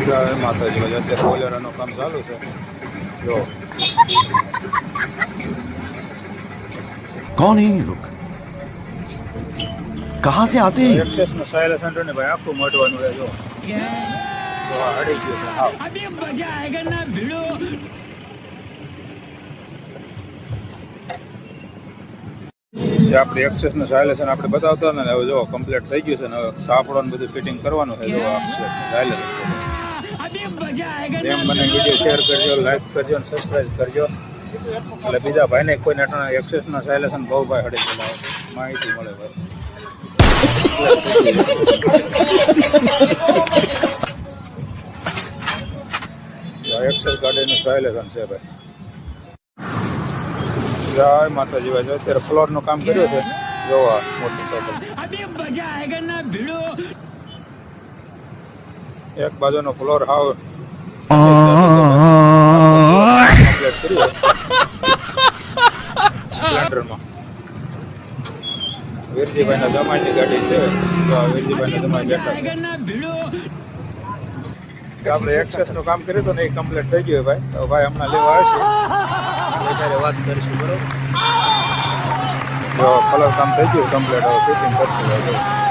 જય માતાજી ભાઈ અત્યારે બોલેરાનું કામ ચાલુ છે જો कौन है ये लोग कहाँ से आते हैं એક્સેસ નો સાયલા સેન્ટર ને ભાઈ આખું મટવાનું છે જો અડી ગયું છે હા अभी मजा आएगा ना भिड़ो જે આપણે એક્સેસ નું સાયલેશન આપણે બતાવતા ને હવે જો કમ્પ્લીટ થઈ ગયું છે ને હવે સાપડવાનું બધું ફિટિંગ કરવાનું છે જો સાયલેશન अभी मजा आएगा જેમ મને વિડીયો શેર કરજો લાઈક કરજો અને સબસ્ક્રાઇબ કરજો એટલે બીજા ભાઈને કોઈ નેટના એક્સેસ ના સાયલેશન બહુ ભાઈ હડી ચલાવે માહિતી મળે ભાઈ એક્સેસ ગાડીનું સાયલેશન છે ભાઈ જય માતાજી ભાઈ અત્યારે ફ્લોર નું કામ કર્યું છે જોવા મોટરસાયકલ अभी मजा आएगा ना भिड़ो એક બાજુનો ફ્લોર હાવ કમ્પ્લીટ કર્યું સ્પ્લેન્ડરમાં વીરજીભાઈના જમાઈની ગાડી છે તો વીરજીભાઈના જમાઈ બેઠા છે आएगा ना भिड़ो આપણે એક્સેસ નું કામ કર્યું હતું ને એ કમ્પ્લીટ થઈ ગયું ભાઈ તો ભાઈ હમણાં લેવા આવશે ત્યારે વાત કરીશું બરોબર જો કલર કામ થઈ ગયું કમ્પ્લીટ હવે ફિટિંગ કરશું ભાઈ